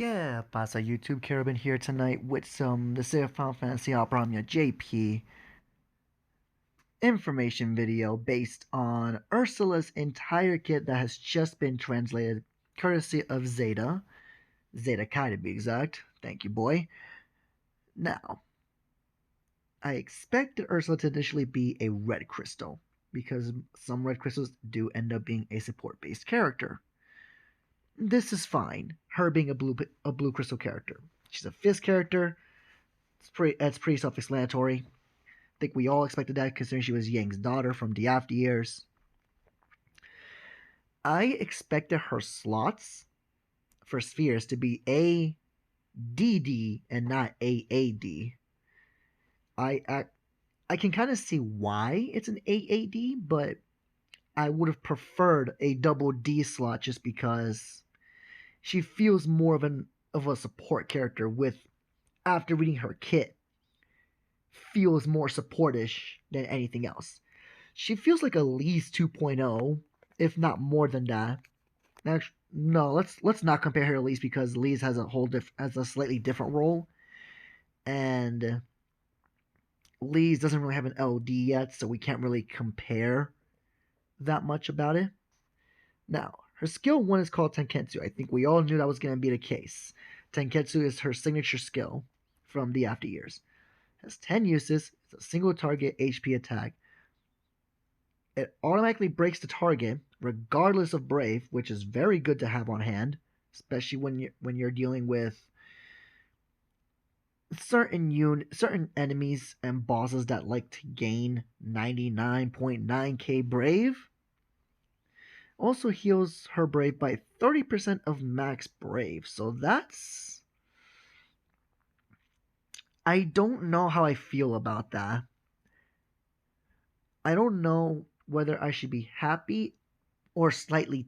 Yeah, pasa YouTube Kerubin here tonight with some Dissidia Final Fantasy Opera Omnia JP information video based on Ursula's entire kit that has just been translated courtesy of Zeta Kai to be exact. Thank you, boy. Now, I expected Ursula to initially be a red crystal because some red crystals do end up being a support based character. This is fine, her being a blue crystal character. She's a fist character. That's pretty self-explanatory. I think we all expected that considering she was Yang's daughter from the after years. I expected her slots for spheres to be ADD and not AAD. I I, I can kind of see why it's an AAD, but I would have preferred a double D slot just because she feels more of a support character with after reading her kit feels more supportish than anything else. She feels like a Lee's 2.0, if not more than that. Actually, no, let's not compare her to Lee's because Lee's has a slightly different role, and Lee's doesn't really have an LD yet, so we can't really compare that much about it. Now, her skill 1 is called Tenketsu. I think we all knew that was going to be the case. Tenketsu is her signature skill from the after years. It has 10 uses. It's a single target HP attack. It automatically breaks the target regardless of Brave, which is very good to have on hand, especially when you're dealing with certain enemies and bosses that like to gain 99.9k Brave. Also heals her Brave by 30% of max Brave, so that's... I don't know how I feel about that. I don't know whether I should be happy or slightly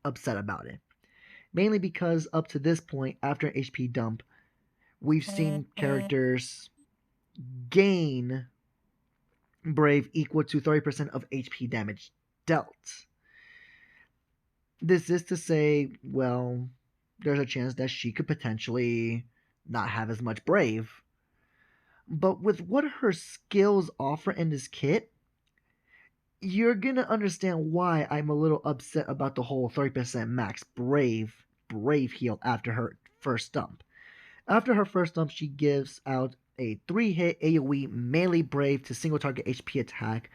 upset about it. Mainly because up to this point, after an HP dump, we've seen characters gain Brave equal to 30% of HP damage dealt. This is to say, well, there's a chance that she could potentially not have as much Brave. But with what her skills offer in this kit, you're gonna understand why I'm a little upset about the whole 30% max Brave heal after her first dump. After her first dump, she gives out a 3-hit AoE melee Brave to single target HP attack.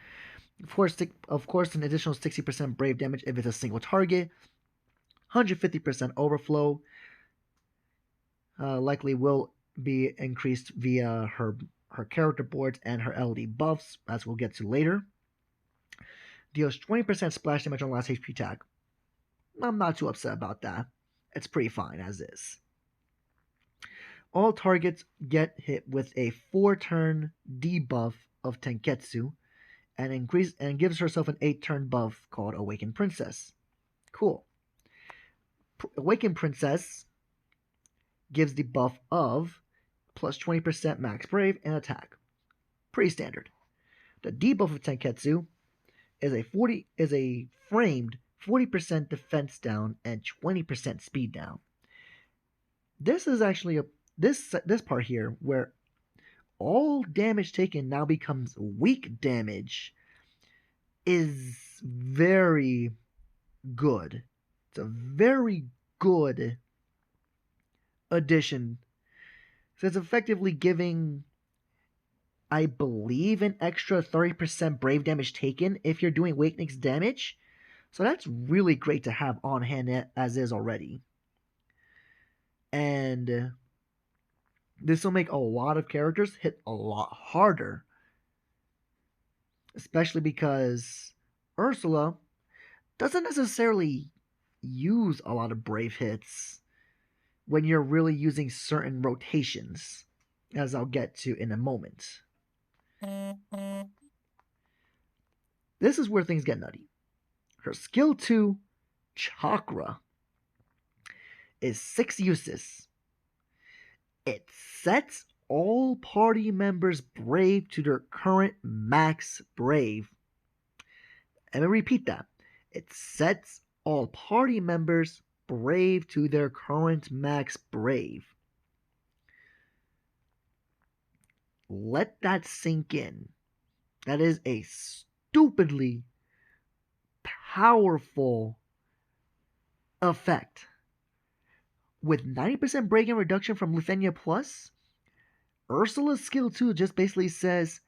Of course, an additional 60% Brave damage if it's a single target. 150% overflow. Likely will be increased via her character boards and her LD buffs, as we'll get to later. Deals 20% splash damage on last HP attack. I'm not too upset about that. It's pretty fine as is. All targets get hit with a 4-turn debuff of Tenketsu and gives herself an 8-turn buff called Awakened Princess. Cool. Awakened Princess gives the buff of plus 20% max Brave and attack. Pretty standard. The debuff of Tenketsu is a framed 40% defense down and 20% speed down. This is actually this part here where all damage taken now becomes weak damage is very good. It's a very good addition. So it's effectively giving, I believe, an extra 30% Brave damage taken if you're doing Awakening's damage. So that's really great to have on hand as is already. And this will make a lot of characters hit a lot harder. Especially because Ursula doesn't necessarily use a lot of Brave hits when you're really using certain rotations, as I'll get to in a moment. This is where things get nutty. Her skill 2, Chakra, is 6 uses. It sets all party members Brave to their current max Brave. And I repeat that. It sets all party members Brave to their current max Brave. Let that sink in. That is a stupidly powerful effect. With 90% break-in reduction from Lufenia Plus, Ursula's skill 2 just basically says,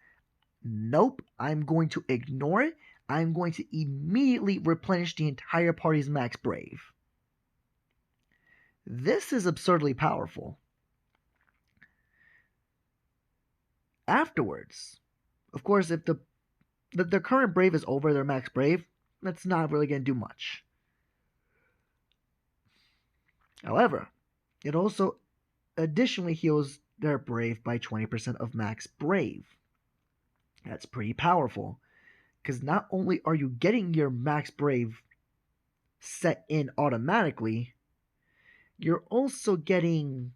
nope, I'm going to ignore it. I'm going to immediately replenish the entire party's max Brave. This is absurdly powerful. Afterwards, of course, if the current Brave is over their max Brave, that's not really going to do much. However, it also additionally heals their Brave by 20% of max Brave. That's pretty powerful, because not only are you getting your max Brave set in automatically, you're also getting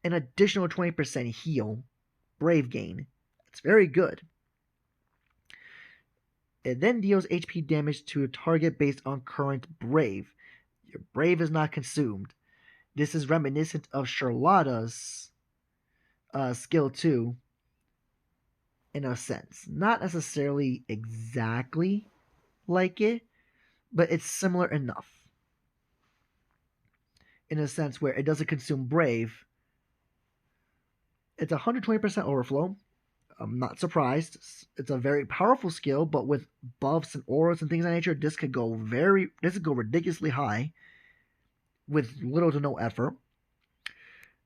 an additional 20% heal Brave gain. It's very good. It then deals HP damage to a target based on current Brave. Your Brave is not consumed. This is reminiscent of Charlotta's skill 2 in a sense. Not necessarily exactly like it, but it's similar enough. In a sense where it doesn't consume Brave. It's 120% overflow. I'm not surprised. It's a very powerful skill, but with buffs and auras and things of that nature, this could go ridiculously high with little to no effort.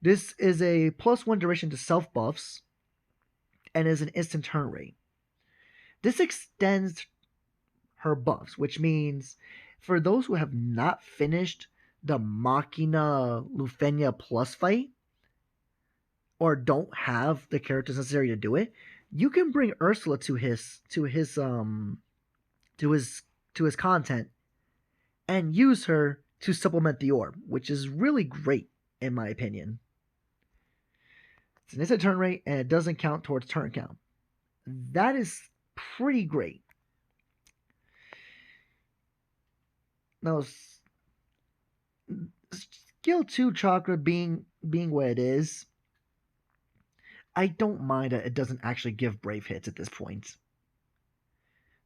This is a +1 duration to self buffs and is an instant turn rate. This extends her buffs, which means for those who have not finished the Machina Lufenia Plus fight, or don't have the characters necessary to do it, you can bring Ursula to his content and use her to supplement the orb, which is really great in my opinion. It's an instant turn rate and it doesn't count towards turn count. That is pretty great. Now, skill 2 chakra being what it is, I don't mind that it doesn't actually give Brave hits at this point.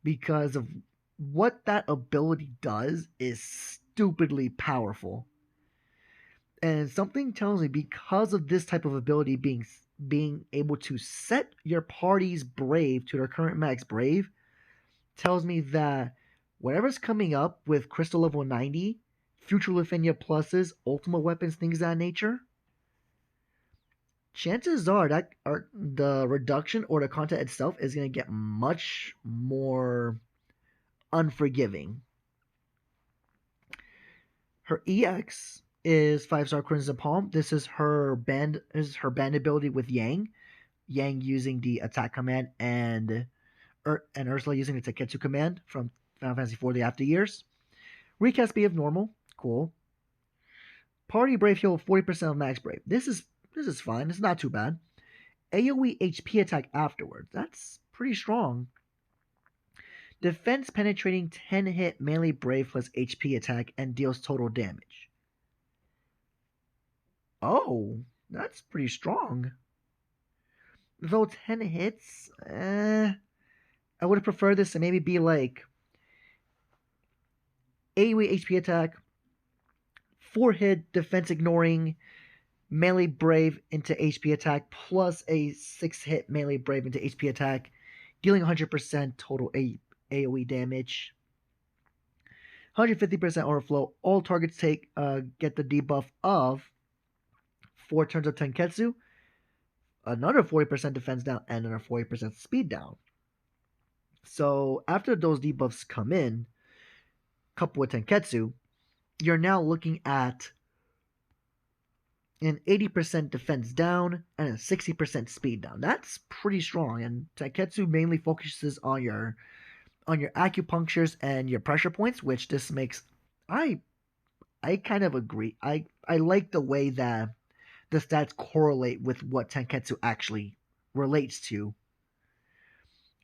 Because of what that ability does is stupidly powerful. And something tells me because of this type of ability being able to set your party's Brave to their current max Brave, tells me that whatever's coming up with Crystal level 90, future Lufenia pluses, ultimate weapons, things of that nature, chances are that the reduction or the content itself is going to get much more unforgiving. Her EX is 5-star Crimson Palm. This is her band ability with Yang. Yang using the attack command and Ursula using the Teketsu command from Final Fantasy IV The After Years. Recast speed of normal. Cool. Party Brave heal 40% of max Brave. This is fine. It's not too bad. AoE HP attack afterwards. That's pretty strong. Defense penetrating 10 hit melee Brave plus HP attack and deals total damage. Oh, that's pretty strong. Though 10 hits, I would have preferred this to maybe be like AoE HP attack, 4 hit defense ignoring, melee Brave into HP attack, plus a 6 hit melee Brave into HP attack, dealing 100% total AoE damage. 150% overflow. All targets get the debuff of 4 turns of Tenketsu, another 40% defense down, and another 40% speed down. So after those debuffs come in, coupled with Tenketsu, you're now looking at an 80% defense down and a 60% speed down. That's pretty strong, and Tenketsu mainly focuses on your acupunctures and your pressure points, which this makes. I kind of agree. I like the way that the stats correlate with what Tenketsu actually relates to.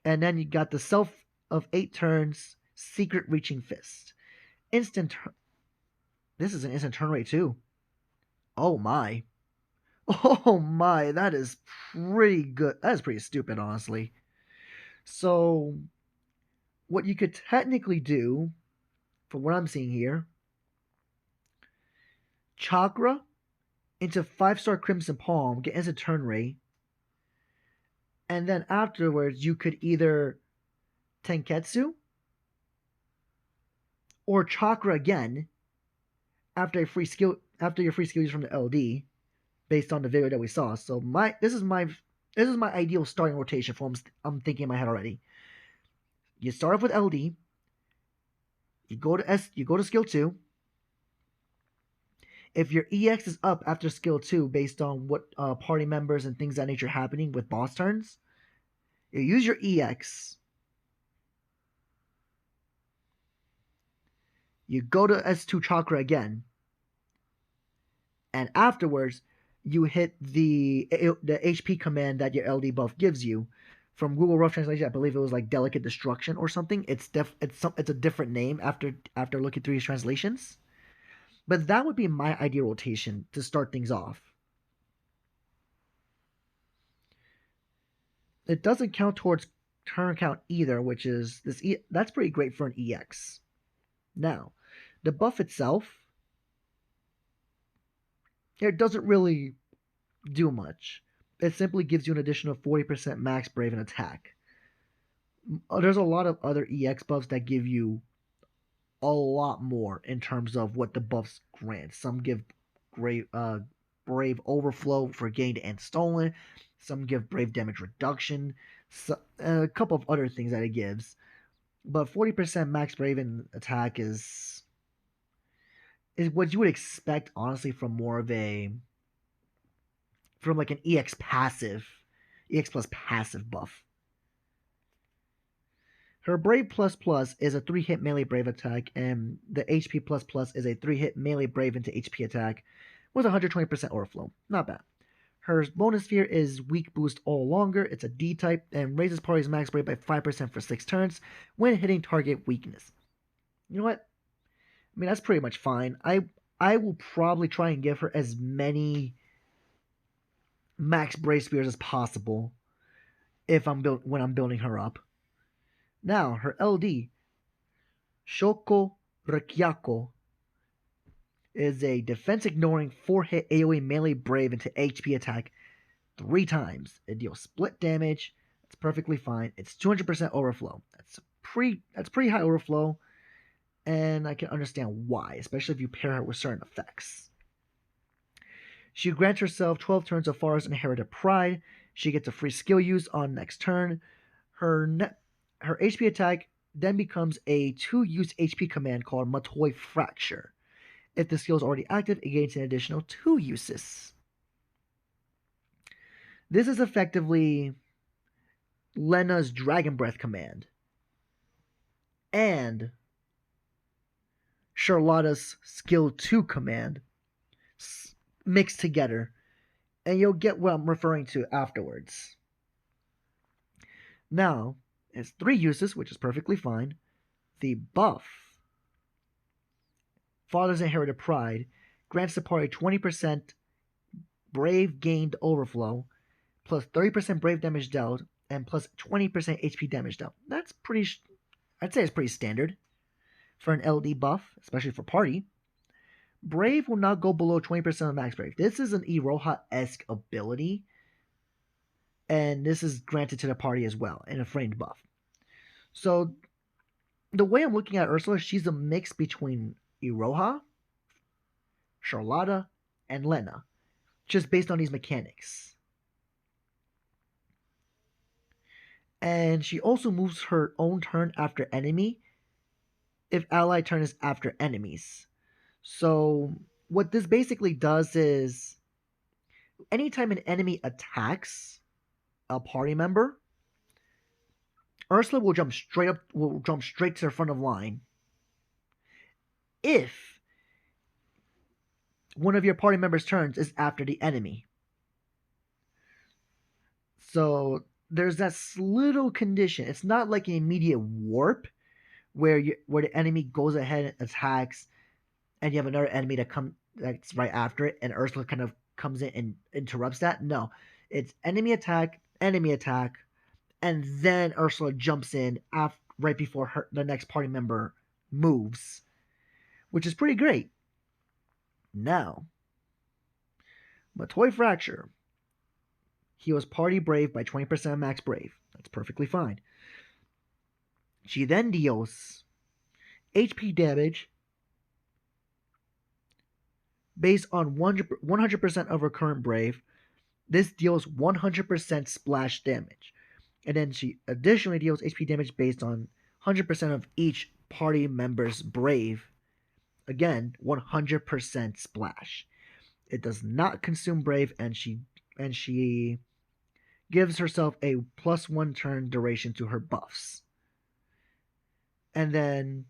And then you got the self of 8 turns, secret reaching fist. Instant This is an instant turn rate too. Oh my. Oh my, that is pretty good. That is pretty stupid, honestly. So, what you could technically do, from what I'm seeing here, Chakra into 5-star Crimson Palm, get instant turn rate, and then afterwards you could either Tenketsu or Chakra again after your free skill use from the LD, based on the video that we saw. So this is my ideal starting rotation for I'm thinking in my head already. You start off with LD, you go to skill 2. If your EX is up after skill 2 based on what party members and things of that nature happening with boss turns, you use your EX. You go to S2 chakra again, and afterwards you hit the HP command that your LD buff gives you. From Google Rough Translation, I believe it was like Delicate Destruction or something. It's a different name after looking through these translations. But that would be my ideal rotation to start things off. It doesn't count towards turn count either, which is that's pretty great for an EX. Now, the buff itself, it doesn't really do much. It simply gives you an additional 40% max brave and attack. There's a lot of other EX buffs that give you a lot more in terms of what the buffs grant. Some give brave overflow for gained and stolen. Some give brave damage reduction. A couple of other things that it gives. But 40% max brave and attack is what you would expect, honestly, from like an EX plus passive buff. Her Brave Plus Plus is a 3-hit melee Brave attack, and the HP Plus Plus is a 3-hit melee Brave into HP attack with 120% overflow. Not bad. Her bonus sphere is Weak Boost all longer. It's a D type and raises party's max Brave by 5% for 6 turns when hitting target weakness. You know what? I mean, that's pretty much fine. I will probably try and give her as many max Brave Spears as possible when I'm building her up. Now, her LD, Shoko Rekyako, is a defense ignoring 4-hit AoE melee brave into HP attack 3 times. It deals split damage. It's perfectly fine. It's 200% overflow. That's pretty high overflow, and I can understand why, especially if you pair her with certain effects. She grants herself 12 turns of Forest Inherited Pride. She gets a free skill use on next turn. Her HP attack then becomes a 2-use HP command called Matoi Fracture. If the skill is already active, it gains an additional 2 uses. This is effectively Lena's Dragon Breath command and Charlotta's Skill 2 command mixed together, and you'll get what I'm referring to afterwards. Now, it's 3 uses, which is perfectly fine. The buff, Father's Inherited Pride, grants the party 20% Brave gained overflow, plus 30% Brave damage dealt, and plus 20% HP damage dealt. That's I'd say it's pretty standard for an LD buff, especially for party. Brave will not go below 20% of max Brave. This is an Iroha-esque ability, and this is granted to the party as well in a framed buff. So the way I'm looking at Ursula, she's a mix between Iroha, Charlotta, and Lena, just based on these mechanics. And she also moves her own turn after enemy if ally turn is after enemies. So what this basically does is anytime an enemy attacks a party member, Ursula will jump straight to the front of line if one of your party members' turns is after the enemy. So there's that little condition. It's not like an immediate warp where the enemy goes ahead and attacks, and you have another enemy that's right after it, and Ursula kind of comes in and interrupts that. No, it's enemy attack, and then Ursula jumps in right before the next party member moves, which is pretty great. Now, Matoy Fracture. He was party brave by 20% max brave. That's perfectly fine. She then deals HP damage based on 100% of her current brave. This deals 100% splash damage. And then she additionally deals HP damage based on 100% of each party member's brave. Again, 100% splash. It does not consume brave, and she gives herself a +1 turn duration to her buffs. And then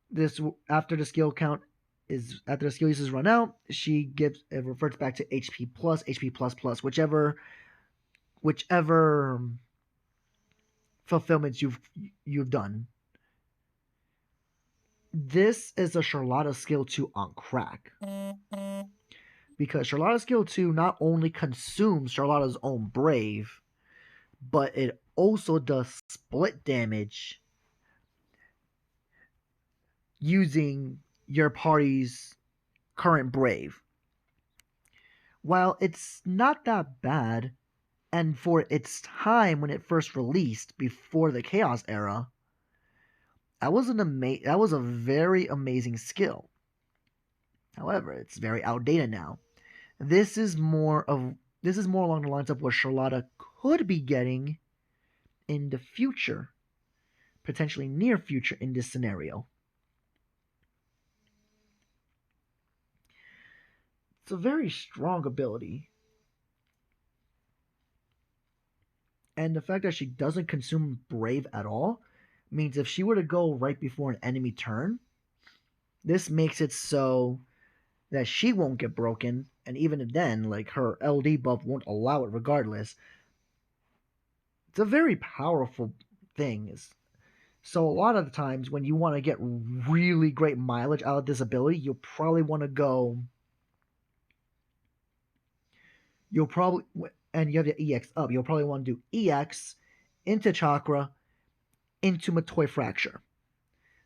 this after the skill use is run out, it reverts back to HP plus, whichever fulfillments you've done. This is a Charlotta skill 2 on crack. Because Charlotta skill 2 not only consumes Charlotta's own brave, but it also does split damage using your party's current brave. While it's not that bad, and for its time when it first released before the Chaos era, that was a very amazing skill. However, it's very outdated now. This is more along the lines of what Charlotta could be getting in the future, potentially near future in this scenario. It's a very strong ability. And the fact that she doesn't consume brave at all means if she were to go right before an enemy turn, this makes it so that she won't get broken, and even then, like, her LD buff won't allow it regardless. It's a very powerful thing. So a lot of the times when you want to get really great mileage out of this ability, you'll probably want to go. And you have the EX up. You'll probably want to do EX into Chakra into Matoy Fracture.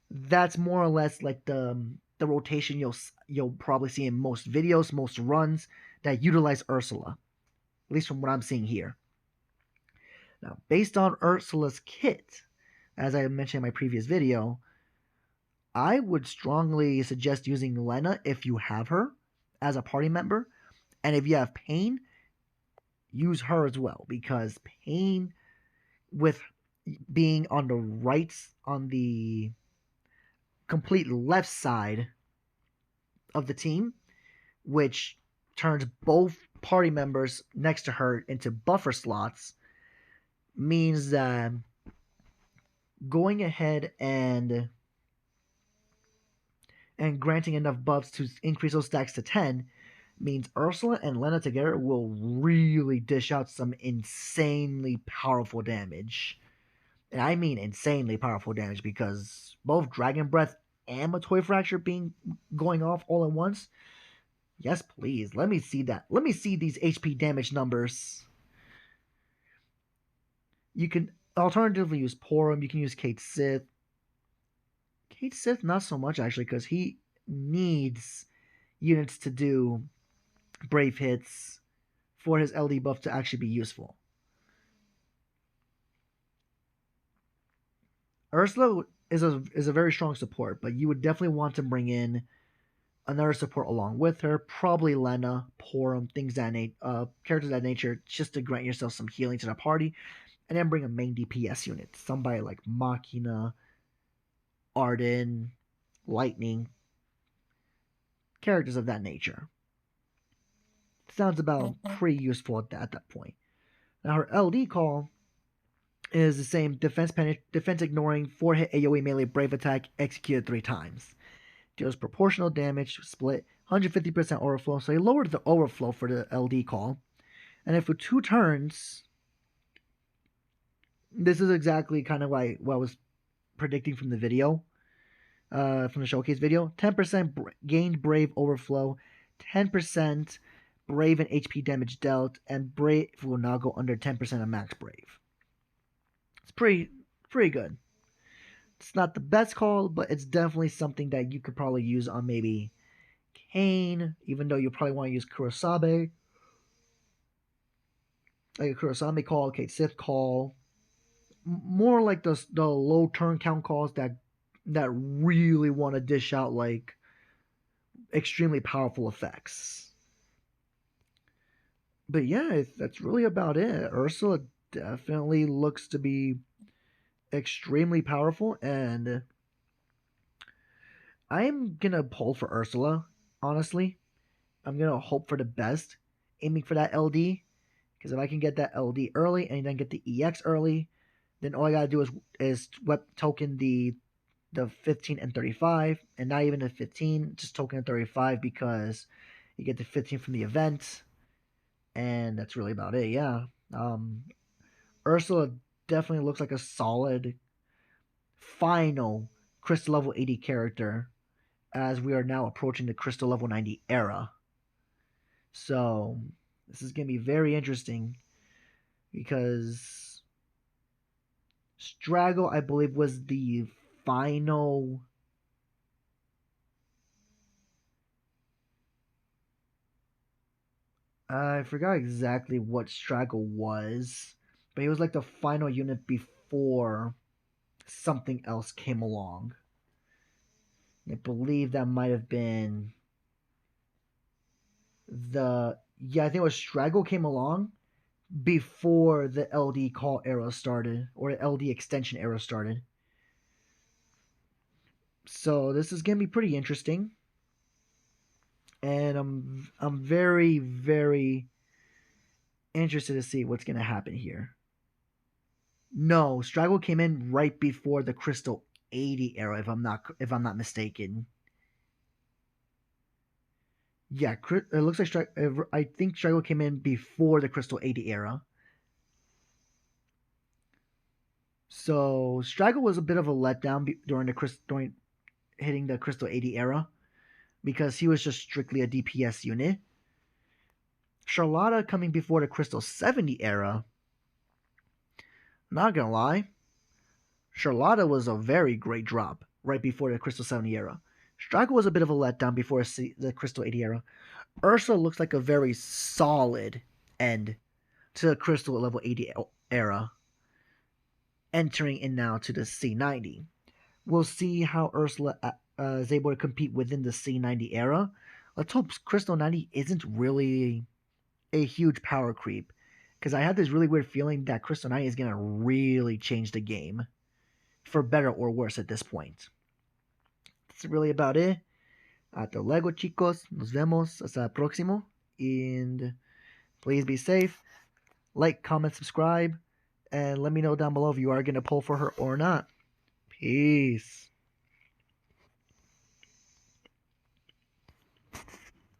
That's more or less like the rotation you'll probably see in most videos, most runs that utilize Ursula, at least from what I'm seeing here. Now, based on Ursula's kit, as I mentioned in my previous video, I would strongly suggest using Lena if you have her as a party member, and if you have Pain, use her as well, because Pain, with being on the complete left side of the team, which turns both party members next to her into buffer slots, means that going ahead and granting enough buffs to increase those stacks to 10 means Ursula and Lena together will really dish out some insanely powerful damage. And I mean insanely powerful damage, because both Dragon Breath and Matoy Fracture going off all at once. Yes, please. Let me see that. Let me see these HP damage numbers. You can alternatively use Porum. You can use Kate Sith. Kate Sith, not so much actually, because he needs units to do brave hits for his LD buff to actually be useful. Ursula is a very strong support, but you would definitely want to bring in another support along with her, probably Lena, Porum, characters of that nature, just to grant yourself some healing to the party, and then bring a main DPS unit, somebody like Machina, Arden, Lightning, characters of that nature. Sounds about pretty useful at that point. Now her LD call is the same defense ignoring 4-hit AoE melee brave attack executed 3 times. Deals proportional damage, split 150% overflow, so he lowered the overflow for the LD call. And then for 2 turns, this is exactly kind of what I was predicting from the video. from the showcase video. 10% gained Brave Overflow, 10% Brave and HP damage dealt, and Brave will now go under 10% of max Brave. It's pretty good. It's not the best call, but it's definitely something that you could probably use on maybe Kane, even though you probably want to use Kurosabe. Like a Kurosabe call, okay, Sith call. More like the low turn count calls that really want to dish out like extremely powerful effects. But yeah, that's really about it. Ursula definitely looks to be extremely powerful, and I'm gonna pull for Ursula. Honestly, I'm gonna hope for the best, aiming for that LD. Because if I can get that LD early and then get the EX early, then all I gotta do is token the 15 and 35, and not even the 15, just token the 35 because you get the 15 from the event, and that's really about it. Yeah, Ursula definitely looks like a solid final Crystal level 80 character as we are now approaching the Crystal level 90 era. So this is going to be very interesting because Strago, I believe, was the final. I forgot exactly what Strago was, but he was like the final unit before something else came along. I believe that might have been I think it was Strago came along before the LD call era started or the LD extension era started. So this is gonna be pretty interesting, and I'm very interested to see what's gonna happen here. No, Strago came in right before the Crystal 80 era, if I'm not mistaken. Yeah, it looks like I think Strago came in before the Crystal 80 era. So Strago was a bit of a letdown during hitting the Crystal 80 era because he was just strictly a DPS unit. Charlotta coming before the Crystal 70 era. Not gonna lie, Charlotta was a very great drop right before the Crystal 70 era. Strago was a bit of a letdown before the Crystal 80 era. Ursula looks like a very solid end to the Crystal level 80 era, entering in now to the C90. We'll see how Ursula is able to compete within the C90 era. Let's hope Crystal 90 isn't really a huge power creep, because I have this really weird feeling that Crystal 90 is going to really change the game, for better or worse at this point. That's really about it. Hasta luego, chicos. Nos vemos. Hasta el próximo. And please be safe. Like, comment, subscribe. And let me know down below if you are going to pull for her or not. Peace.